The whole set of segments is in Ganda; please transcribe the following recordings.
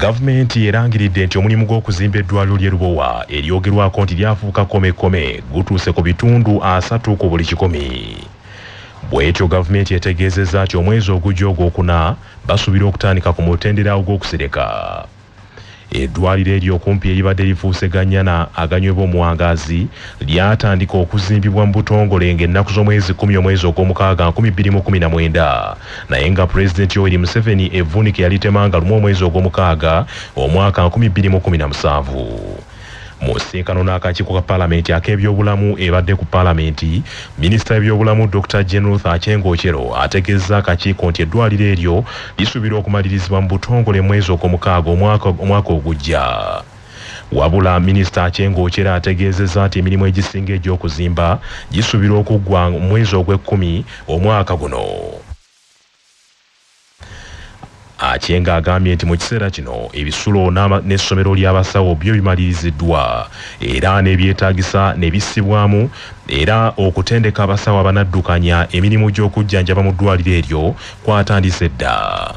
Gavumenti erangiridde nti omulimu gw'okuzimba eddwaliro ly'e Lubowa eryogerwako nti lyafuuka komekome gutuuse ku bitundu 3 ku buli 100. Bw'etyo gavumenti etegeezezza nti omwezi ogujja ogwokuna basuubira okutandika ku mutendera ogw'okusereka. Eddwaliro eryo okumpi eribadde lifuuse gannyana aganywebwa omuwangaazi lyatandika okuzimbibwa mu butongole ng'ennaku z'omwezi 10 omwezi ogw'omukaaga 2019 naye nga Pulezidenti Yoweri Museveni evvuunike yalitemanga lumu omwezi ogw'omukaaga omwaka 2017. Mu nsisinkano n'akakiiko ka Paalamenti ak'ebyobulamu ebadde ku Paalamenti, Minisita w'ebyobulamu Dr. Jane Ruth Aceng Okyero ategeezza akakiiko nti eddwaliro eryo lisuubirwa okumalirizibwa mu butongole mwezi ogw'omukaaga omwaka ogujja. Wabula Minisita Aceng Okyero ategeezezza nti emirimu egisinga egy'okuzimba gisuubirwa okuggwa mu mwezi ogw'ekkumi omwaka guno. Aceng agambye nti mu kiseera kino ebisulo n'essomero ly'abasawo byo bimaliriziddwa era n'ebyetaagisa ne bissibwamu era okutendeka abasawo abanaddukanya emirimu gy'okujjanjaba mu ddwaliro eryo kwatandise dda.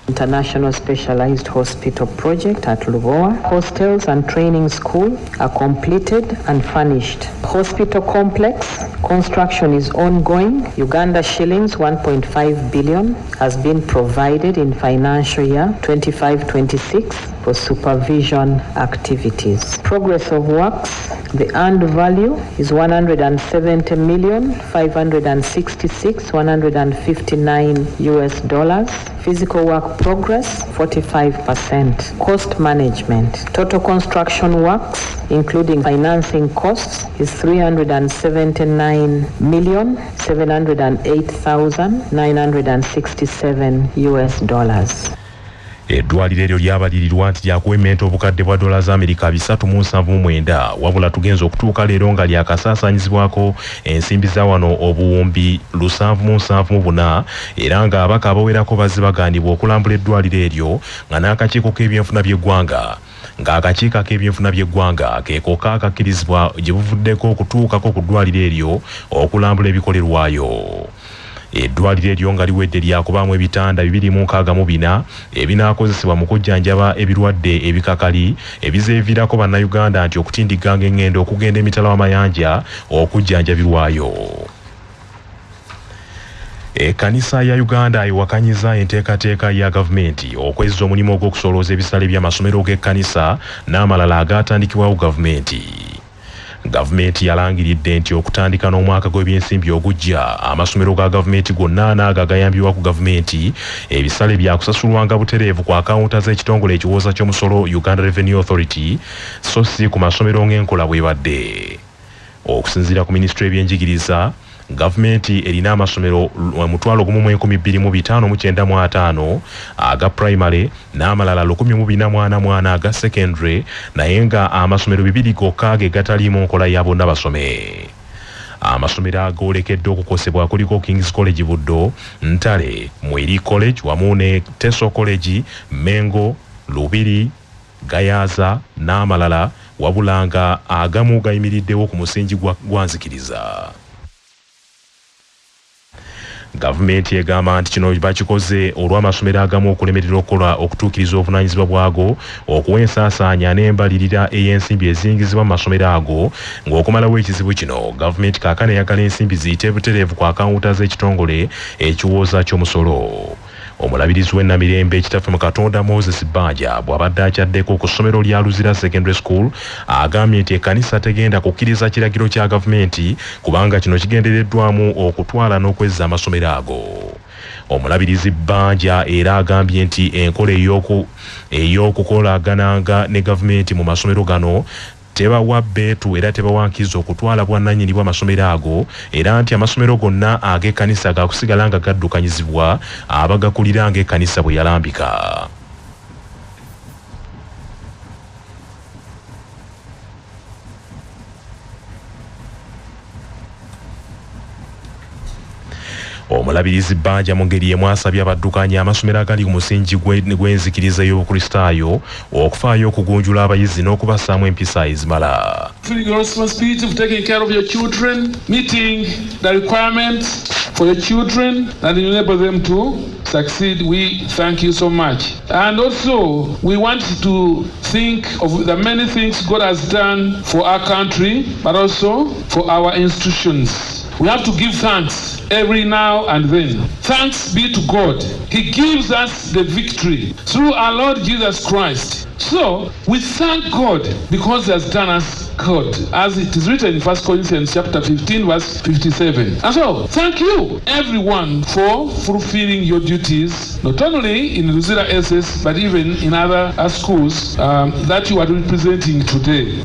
International Specialized Hospital Project at Lubowa. Hostels and training school are completed and furnished. Hospital complex construction is ongoing. Uganda shillings 1.5 billion has been provided in financial year 25-26 for supervision activities. Progress of works, the earned value is 170,566,159 US dollars. Physical work progress 45%. Cost management. Total construction works, including financing costs, is 379,708,967 US dollars. Eddwaliro eryo lyabalirirwa nti lyakuwementa obukadde bwa $Amerika 379 wabula tugenza okutuuka leero nga lyakasaasaanyizibwako ensimbi za wano obuwumbi 774 era nga abaka abawerako bazze bagambibwa okulambula eddwaliro eryo nga n'akakiiko k'ebyenfuna by'eggwanga ng'akakiiko ak'ebyenfuna by'eggwanga keeko kaakakkirizibwa gye buvuddeko okutuukako ku ddwaliro eryo okulambula ebikolerwayo. Eddwaliro eryo nga liwedde lyakubaamu ebitanda 264 ebinaakozesebwa mu kujjanjaba ebirwadde ebikakali ebizeeviirako bannayuganda nti okutindiganga engendo okugenda emitala w'amayanja okujjanjabirwayo. Ekkanisa ya Uganda ewakanyiza enteekateeka ya gavumenti okwezza omulimu ogw'okusolooza ebisale by'amasomero g'ekkanisa n'amalala agaatandikibwawo gavumenti. Gavumenti yalangiridde nti okutandika n'omwaka gw'ebyensimbi ogujja amasomero ga gavumenti gonna n'ago agayambibwa ku gavumenti ebisale byakusasulwanga butereevu ku akawunta z'ekitongole ekiwooza ky'omusolo Uganda Revenue Authority so si ku masomero ng'enkola bw'ebadde. Okusinziira ku minisitule y'ebyenjigiriza, gavumenti erina amasomero 12,595 aga primary n'amalala 1,444 aga secondary naye nga amasomero 2 gokka ge gataliimu nkola ya bonna basome. Amasomero agoolekedde okukosebwa kuliko King's College Buddo, Ntale, Mweri College wamu ne Teso College, Mengo, Lubiri, Gayaza n'amalala wabula nga agamu gayimiriddewo ku musingi gwa nzikiriza. Gavumenti egamba nti kino bakikoze olw'amasomero agamu okulemerera okukola okutuukiriza obuvunaanyizibwa bwago okuwa ensaasaanya n'embalirira ey'ensimbi eziyingizibwa mu masomero ago ng'okumalawo ekizibu kino gavumenti kaakano eyagala ensimbi ziyite butereevu ku akawunta z'ekitongole ekiwooza ky'omusolo. Omulabirizi w'ennamirembe ekitaffe mu Katonda Moses Banja bw'abadde akyaddeko ku ssomero lya Luzira Secondary School agambye nti ekkanisa tegenda kukkiriza kiragiro kya gavumenti kubanga kino kigendereddwamu okutwala n'okwezza amasomero ago. Omulabirizi Banja era agambye nti enkola ey'okukolagananga ne gavumenti mu masomero gano tebawa bbeetu era tebawankiza okutwala bwannannyini bw'amasomero ago era nti amasomero gonna ag'ekkanisa gaakusigala nga gaddukanyizibwa abagakulira ng'ekkanisa bwe yalambika. Omulabirizi Bbanja mu ngeri emu asabye abaddukanya amasomero agali ku musingi gw'enzikiriza y'Obukristaayo okufaayo okugunjula abayizi n'okubasaamu empisa ezimala. Feeling your responsibility of taking care of your children, meeting the requirements for your children and enable them to succeed. We thank you so much. And also, we want to think of the many things God has done for our country, but also for our institutions. We have to give thanks every now and then. Thanks be to God. He gives us the victory through our Lord Jesus Christ. So, we thank God because He has done us good, as it is written in 1 Corinthians chapter 15, verse 57. And so, thank you, everyone, for fulfilling your duties, not only in Luzira SS, but even in other schools that you are representing today.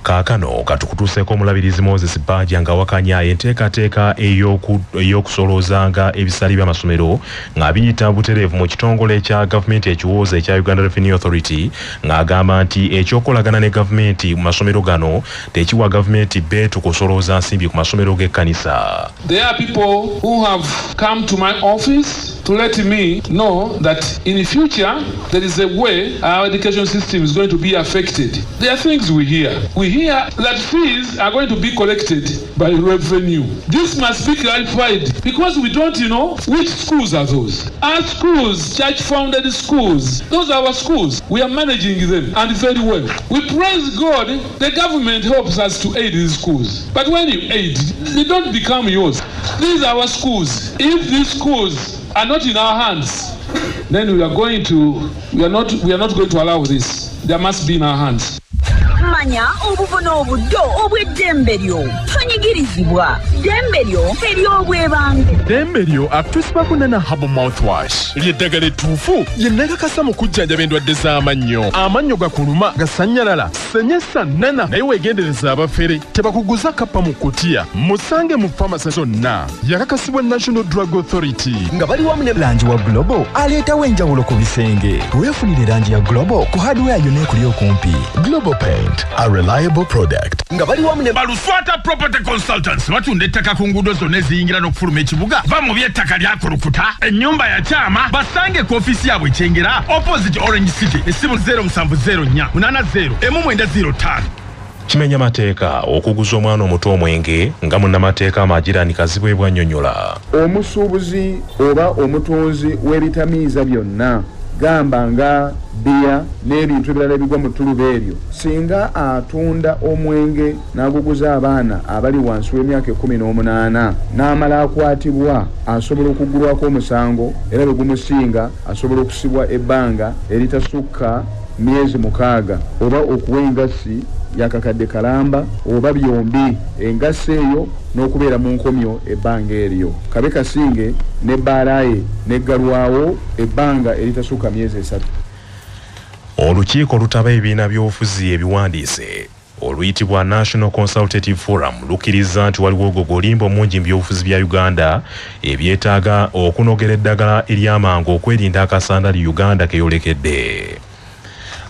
Kaakano katukutuuseko omulabirizi Moses Bbanja ng'awakanya enteekateeka ey'okusoloozanga ebisale by'amasomero nga biyita butereevu mu kitongole ekya gavumenti ekiwooza ekya Uganda Revenue Authority, ng'agamba nti ekyokolagana ne gavumenti mu masomero gano tekiwa gavumenti bbeetu kusolooza nsimbi ku masomero g'ekkanisa. There are people who have come to my office to let me know that in the future there is a way our education system is going to be affected. There are things we hear. We hear that fees are going to be collected by revenue. This must be clarified because we don't know which schools are those. Our schools, church-founded schools, those are our schools. We are managing them and very well. We praise God, the government helps us to aid these schools. But when you aid, they don't become yours. These are our schools. If these schools are not in our hands, then we are not going to allow this. There must be in our hands. Manya obubono obuddo obw'eddemberyo tonyigirizibwa ddemberyo ery'obwebange. Ddemberyo akutusibako nana Herbal Mouthwash ly'eddagala ettuufu ye nnakakasa mu kujjanjaba endwadde z'amannyo. Amannyo gakuluma gasannyalala senyesa nana naye weegendereza abafere tebakuguza kappa mu kutiya musange mu famasi zonna. Yakakasibwa National Drug Authority nga bali wamu ne langi wa Global aleetawo enjawulo ku bisenge. Weefunire langi ya Global ku hardware yonna ekuli okumpi. Global Paint, a reliable product. nga bali wamu ne Baluswata Property Consultants batunda ettaka ku nguudo zonna eziyingira n'okufuluma ekibuga. Va mu by'ettaka lyakulukuta ennyumba ya kyama basange ku ofisi yaabwe Kyengera opposite Orange City essimu 0704 80 1905. Kimenya mateeka okuguza omwana omuto omwenge nga munnamateeka Amagirani Kazibwe bw'annyonnyola. Omusuubuzi oba omutunzi w'ebitamiiza byonna gamba nga bia n'ebintu ebirala ebigwa mu ttuluba eryo singa atunda omwenge n'aguguza abaana abali wansi w'emyaka 18 n'amala akwatibwa asobola okuggulwako omusango era bwe gumusinga asobola okusibwa ebbanga eritasukka myezi 6 oba okuwa engassi yakakadde kalamba oba byombi engassi eyo n'okubeera mu nkomyo ebbanga eryo. Kabe Kasinge ne Baalaye neggalwawo ebbanga eritasukka myezi 3. Olukiiko olutaba ebibiina by'obufuzi ebiwandiise oluyitibwa National Consultative Forum lukkiriza nti waliwo ogogolimbo mungi mu by'obufuzi bya Uganda ebyetaaga okunogera eddagala ery'amangu okwerinda akasandali Uganda keyolekedde.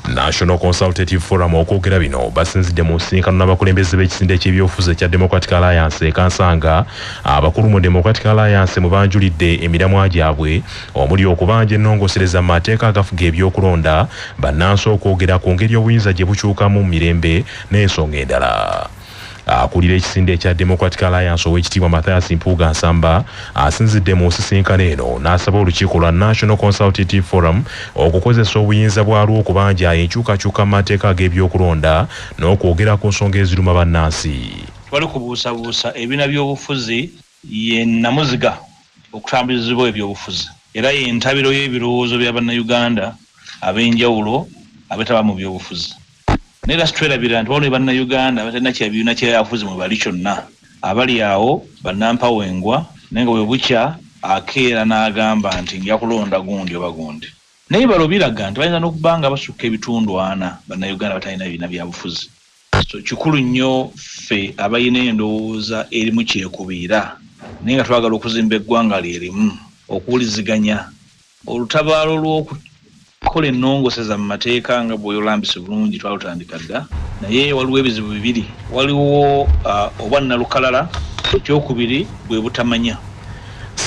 National Consultative Forum okwogera bino basinzidde mu nsisinkano n'abakulembeze b'ekisinde ky'ebyobufuzi ekya Democratic Alliance Kansanga abakulu mu Democratic Alliance mu banjulidde emiramwa gyabwe omuli okubanja ennongosereza mu mateeka agafuga ebyokulonda bannansi okwogera ku ngeri obuyinza gye bukyukamu mu mirembe n'ensonga endala. Akulira ekisinde ekya Democratic Alliance ow'ekitiibwa Mathias Mpuuga Nsamba asinzidde mu nsisinkano eno n'asaba olukiiko lwa National Consultative Forum okukozesa obuyinza bwalwo okubanja enkyukakyuka mu mateeka ag'ebyokulonda n'okwogera ku nsonga eziruma bannansi. Wali kubuusabuusa ebibiina by'obufuzi ye nnamuziga okutambulizibwa ebyobufuzi era ye ntabiro y'ebirowoozo bya bannayuganda ab'enjawulo abetaba mu byobufuzi. Nera sitwerabira nti waliwo bannayuganda abatalina kyabibiina kyabufuzi mwe bali kyonna abali awo bannampawengwa naye nga bwe bukya akeera n'agamba nti nja kulonda gundi oba gundi. Naye balo biraga nti bayinza n'okuba nga basukka ebitundu 4 bannayuganda batalina ebibiina byabufuzi. So kikulu nnyo ffe abayina endowooza erimu kyekubiira naye nga twagala okuzimba eggwanga lyerimu okuwuliziganya olutabaalo lw'okukola ennongoseza mu mateeka nga bw'olambise bulungi twalutandika dda naye waliwo ebizibu bibiri. Waliwo obwannalukalala ekyokubiri bwe butamanya.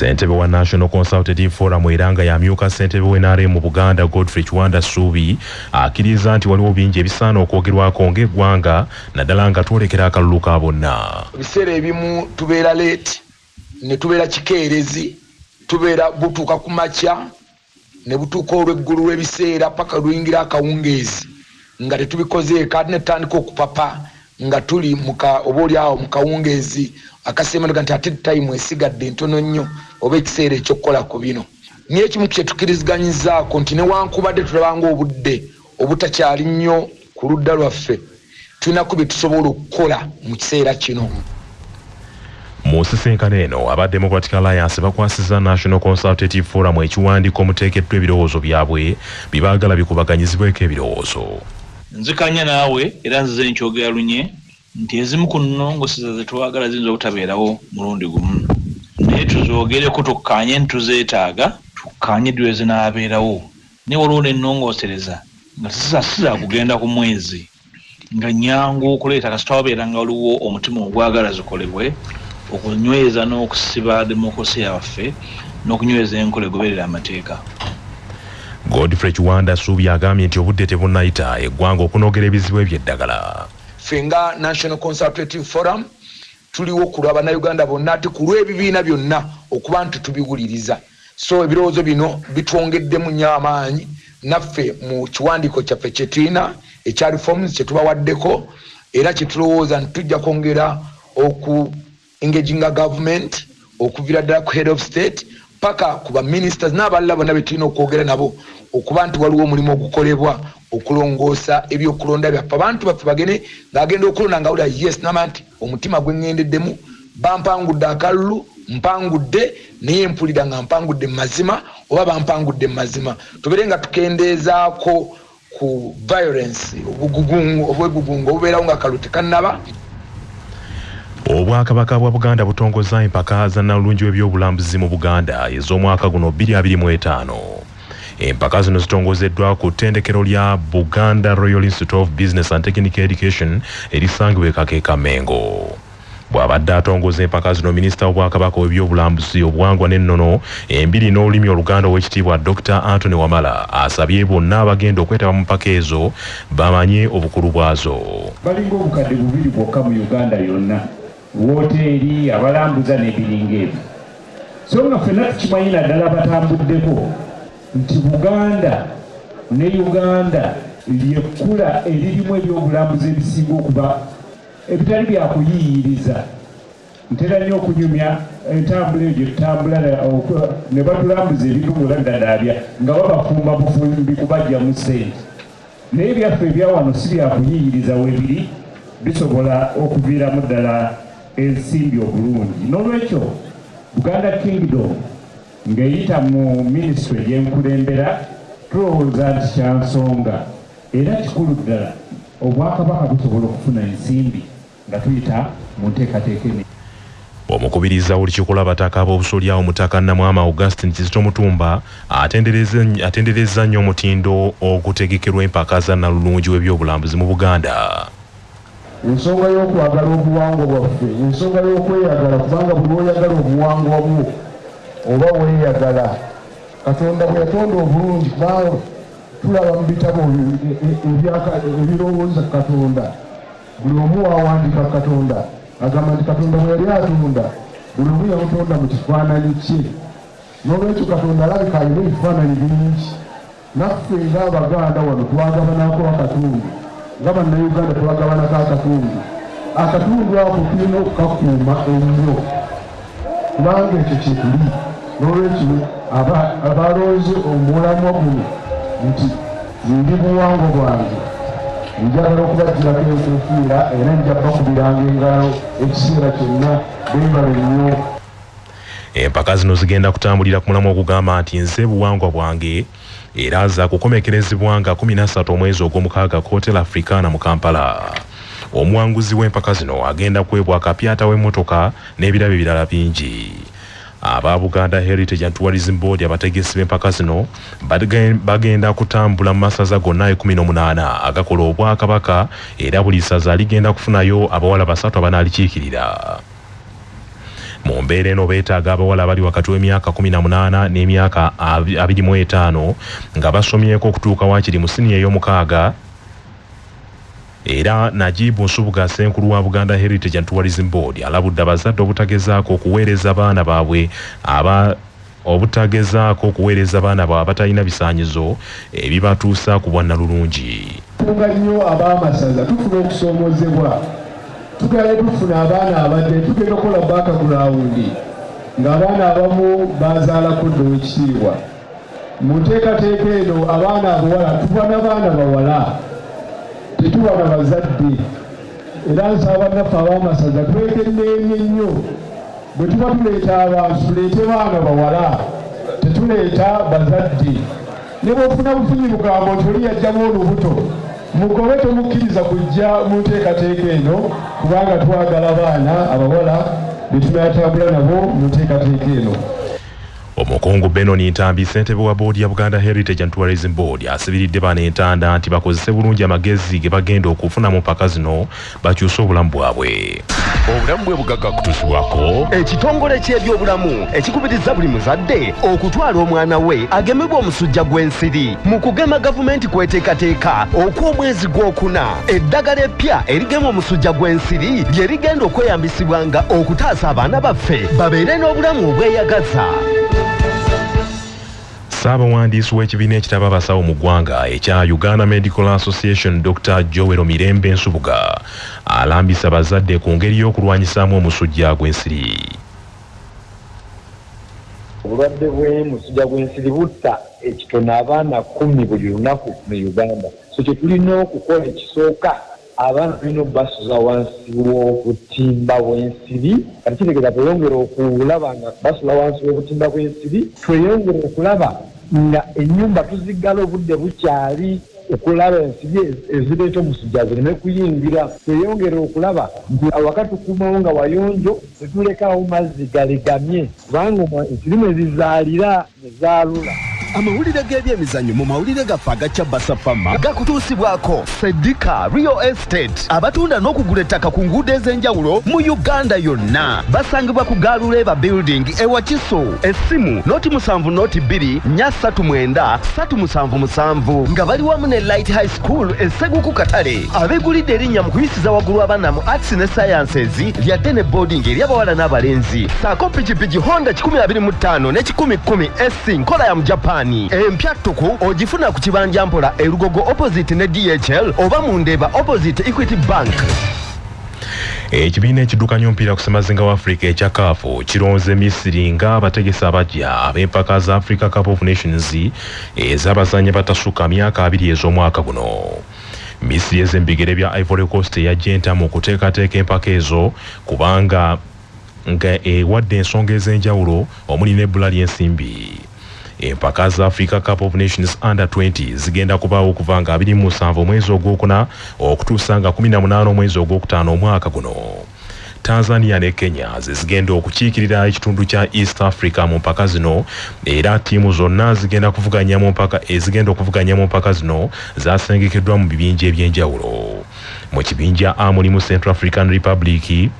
Ssentebe wa National Consultative Forum eranga yamyuka ssentebe w'NRM mu Buganda Godfrey Kiwanda Suubi akkiriza nti waliwo bingi ebisaana okwogerwako ng'eggwanga naddala nga twolekera akalulu ka bonna. Ebiseera ebimu tubeera late ne tubeera kikeerezi tubeera butuuka ku makya ne butuuka olw'eggulu lw'ebiseera paka luyingira akawungeezi nga tetubikoze kati ne tutandika okupapa nga tuli oba oliawo mu kawungeezi akasemanoga nti ate time esigadde ntono nnyo oba ekiseera ekyokukola ku bino. Niyo ekimu kye tukkiriziganyizzaako nti newankubadde tulabanga obudde obutakyali nnyo ku ludda lwaffe tulina ku bye tusobola okukola mu kiseera kino. Mu nsisinkano eno aba Democratic Alliance bakwasiza National Consultative Forum ekiwandiiko muteekeddwa ebirowoozo byabwe bibaagala bikubaganyizibweko ebirowoozo. Nzikanya naawe era nzize nkyogera lunye nti ezimu ku nnongoseza ze twagala ziyinza obutabeerawo mulundi gumu naye tuzoogereko tukkaanye ntituzeetaaga tukkaanye ddwe zinaabeerawo naye waliwo n'ennongosereza nga siza kugenda ku mwezi nga nnyangu okuleeta kasita wabeera nga waliwo omutima ogwagala zikolebwe okunyweza n'okusiba demokosiya yaffe n'okunyweza enkola egoberera amateeka. Godfrey Kiwanda Suubi agambye nti obudde tebunnayita eggwanga okunogera ebizibu eby'eddagala. Ffe nga National Consultative Forum tuliwo ku lw'Abannayuganda bonna ate ku lw'ebibiina byonna okuba nti tubiwuliriza. So ebirowoozo bino bitwongeddemu nnyo amaanyi naffe mu kiwandiiko kyaffe kye tulina ekya reforms kye tubawaddeko era kye tulowooza nti tujja kwongera oku engaginga government okuviira ddala ku head of state paka ku ba ministers n'abalala bonna be tulina okwogera nabo okuba nti waliwo omulimu ogukolebwa okulongoosa ebyokulonda byaffe abantu baffe bagende ng'agenda okulonda nga wulira yes nama nti omutima gwe ŋŋendeddemu bampangudde akalulu mpangudde naye mpulira nga mpangudde mu mazima oba bampangudde mu mazima tubere nga tukendeezaako ku violence obwegugungo obubeerawo nga kalu tekannaba. Obwakabaka bwa Buganda butongozza empaka za nnalungi w'ebyobulambuzi mu Buganda ez'omwaka guno 2025. Empaka zino zitongozeddwa ku ttendekero lya Buganda Royal Institute of Business and Technical Education erisangibwa e Kakeeka Mengo. Bw'abadde atongoza empaka zino minisita w'obwakabaka w'ebyobulambuzi obuwangwa n'ennono embiri n'olulimi Oluganda ow'ekitiibwa Dr. Anthony Wamala asabye bonna abagenda okwetaba mu mpaka ezo bamanye obukulu bwazo. Balinga obukadde bubiri bwokka mu Uganda yonna woteeri abalambuza n'ebiringa ebyo so nga ffenna tukimanyi naddala batambuddeko nti Buganda ne Uganda lyekkula eririmu ebyobulambuzi ebisinga okuba ebitali byakuyiyiriza. Ntera nnyo okunyumya entambula egyo tutambula ne batulambuza ebitubula ddadaabya nga babafumba bufumbi kubajjamu ssente naye ebyaffe ebyawano si byakuyiyiriza webiri bisobola okuviiramu ddala ensimbi obulungi. N'olwekyo Buganda Kingdom ng'eyita mu minisitule gy'enkulembera tulowooza nti kyansonga era kikulu ddala obwakabaka busobola okufuna ensimbi nga tuyita mu nteekateeka ennene. Omukubiriza olukiiko lw'abataka ab'obusolya omutaka Namwama Augustine Kizito Mutumba atenderezza nnyo omutindo okutegekerwa empaka za nnalulungi w'ebyobulambuzi mu Buganda. Ensonga y'okwagala obuwangwa bwaffe, ensonga y'okweyagala kubanga buli oyagala obuwangwa bwo oba weeyagala Katonda bwe yatonda obulungi kubanga tulaba mu bitabo ebirowooza Katonda buli omu wawandiika Katonda agamba nti Katonda bwe yali atunda buli omu yamutonda mu kifaananyi kye. N'olwekyo Katonda alabika alina ebifaananyi bingi naffe ng'Abaganda wano twagabanako akatundu nga Bannayuganda twagabanako akatundu ako tulina okukakuuma ennyo kubanga ekyo kye tuli. N'olwekyo abalooze omulamwa guno nti ndi buwangwa bwange njagala okubagirako enkufiira era nja bakubiranga engalo ekiseera kyonna beebale nnyo. Empaka zino zigenda kutambulira ku mulamwa ogugamba nti nze buwangwa bwange era za kukomekerezebwa nga 13 omwezi ogw'omukaaga ku Hotel Africana mu Kampala. Omuwanguzi w'empaka zino agenda kwebwa akapyata w'emmotoka n'ebirabo ebirala bingi. Aba Buganda Heritage and Tourism Board abategesi b'empaka zino bagenda kutambula mu masaza gonna 18 agakola obwakabaka era buli saza ligenda kufunayo abawala 3 abanalikiikirira. mu mbeera eno beetaaga abawala abali wakati w'emyaka 18 n'emyaka 25 nga basomyeko okutuuka waakiri mu siniya ey'omukaaga. Era Najibu Nsubuga Ssenkulu wa Buganda Heritage and Tourism Board alabudde abazadde obutagezaako okuweereza abaana baabwe abatalina bisaanyizo ebibatuusa ku bwannalulungi. Tunga nnyo ab'amasaza tufuna okusoomozebwa tugala tufuna abaana abadde tugenda okukola background ng'abaana abamu baazaalako dde w'ekitiibwa. Mu nteekateeka eno abaana abawala tuba n'abaana bawala tetuba na bazadde era nsaba bannaffe ab'amasaza twekenneenya nnyo bwe tuba tuleeta abantu tuleete baana bawala tetuleeta bazadde. Ne bw'ofuna bufunyirugambo nti oli yajjamu olubuto mugobe tomukkiriza kujja mu nteekateeka eno kubanga twagala abaana abawala be tunatambula nabo mu nteekateeka eno. Omukungu Benon Ntambi ssentebe wa boodi ya Buganda Heritage and Tourism Board asibiridde bano entanda nti bakozese bulungi amagezi ge bagenda okufuna mu mpaka zino bakyuse obulamu bwabwe. Obulamu bwe bugagga kutuusibwako ekitongole ky'ebyobulamu ekikubiriza buli muzadde okutwala omwana we agemebwa omusujja gw'ensiri. Mu kugema gavumenti kweteekateeka okw'omwezi gw'okuna eddagala eppya erigema omusujja gw'ensiri lye rigenda okweyambisibwanga okutaasa abaana baffe babeere n'obulamu obweyagaza. Ssaabawandiisi w'ekibiina ekitaba abasawo mu ggwanga ekya Uganda Medical Association Dr. Joel Mirembe Nsubuga alambisa bazadde ku ngeri y'okulwanyisaamu omusujja gw'ensiri. Obulwadde bw'omusujja gw'ensiri butta ekitono abaana 10 buli lunaku mu Uganda. So kye tulina okukola ekisooka abaana tulina okubasuza wansi w'obutimba bw'ensiri kati kitegeeza tweyongere okulaba nga basula wansi w'obutimba bw'ensiri tweyongere okulaba nga ennyumba tuziggala obudde bukyali okulaba ensiri ezireeta omusujja zireme kuyingira. Tweyongere okulaba nti awaka tukuumawo nga wayonjo tetulekawo mazzi galegamye kubanga ensirimu ezizaalira ne zaalula. Amawulire g'ebyemizannyo mu mawulire gaffe agacya Basafama gakutuusibwako Sedika Real Estate abatunda n'okugula ettaka ku nguudo ez'enjawulo mu Uganda yonna. Basangibwa ku Galuleba Building ewakiso. Essimu noti 7 noti 2 339 377 nga bali wamu ne Light High School Esseguku Katale. Abeegulidde erinnya mu kuyisiza waggulu abaana mu Arts ne Sciences lyadde ne boarding ery'abawala n'abalenzi. Saako pikipiki Honda 2025 ne 1010 SC nkola ya mu Japan. Empya ttuku ogifuna ku kibanja mpola erugogo opposite ne DHL oba mu Ndeeba opposite Equity Bank. Ekibiina ekiddukanya omupiira ku ssemazinga wa Africa ekya CAF kironze Misiri nga abategesi abajja ab'empaka za Africa Cup of Nations ez'abazannyi batasukka myaka 2 ez'omwaka guno. Misiri ez'embigere bya Ivory Coast yajja mu kuteekateeka empaka ezo kubanga nga ewadde ensonga ez'enjawulo omuli n'ebbula ly'ensimbi. Empaka za Africa Cup of Nations Under 20 zigenda kubaawo okuva nga 27 omwezi ogwokuna okutuusa nga 18 omwezi ogwokutaano omwaka guno. Tanzania ne Kenya zigenda okukiikirira ekitundu kya East Africa mu mpaka zino era ttiimu zonna zigenda okuvuganya mu mpaka zino zasengekeddwa mu bibinja eby'enjawulo. Mu kibinja A mulimu Central African Republic,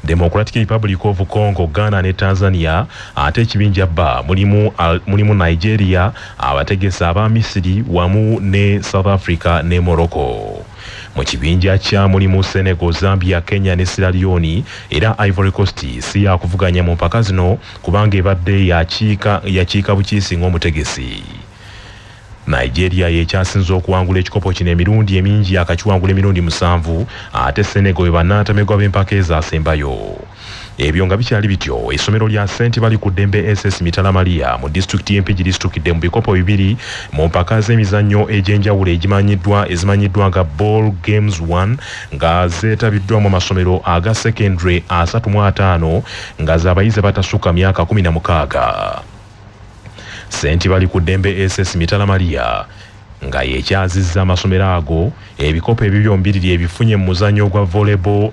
Democratic Republic of Congo, Ghana ne Tanzania, ate ekibinja B mulimu Nigeria, abategesa aba Misiri wamu ne South Africa ne Morocco. Mu kibinja kya mulimu Senegal, Zambia, Kenya ne Sierra Leone era Ivory Coast si yakuvuganya mu mpaka zino kubanga ebadde yakiika bukiisi ng'omutegesi. Nigeria yekyasinze okuwangula ekikopo kino emirundi emingi akakiwangula emirundi 7 ate Senegal we bannantamegwa b'empaka ezaasembayo. Ebyo nga bikyali bityo essomero lya St. Bali ku Ddembe SS Mitala Maria mu disitulikiti y'Empigi lisitulukidde mu bikopo 2 mu mpaka z'emizannyo egy'enjawulo ezimanyiddwa nga Ball Games 1 nga zeetabiddwa mu masomero aga secondary 35 nga z'abayizi batasukka myaka 16. St. Bali ku Ddembe SS Mitala Maria nga yekyazizza amasomero ago ebikopo ebyo byombiriri ebifunye mu muzannyo gwa volleyball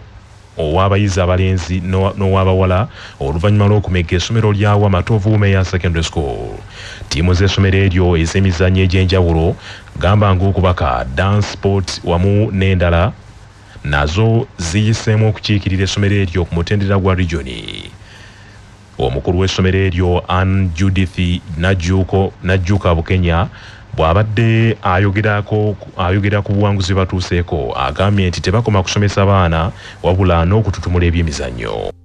ow'abayizi abalenzi n'ow'abawala oluvannyuma lw'okumegga essomero lya Wamatovu Women Secondary School. Ttiimu z'essomero eryo ez'emizannyo egy'enjawulo gamba ng'okubaka dance sport wamu n'endala nazo ziyiseemu okukiikirira essomero eryo ku mutendera gwa regioni. Omukulu w'essomero eryo Ann Judith Najjuka Bukenya bw'abadde ayogera ku buwanguzi batuuseeko agambye nti tebakoma kusomesa baana wabula n'okututumula ebyemizannyo.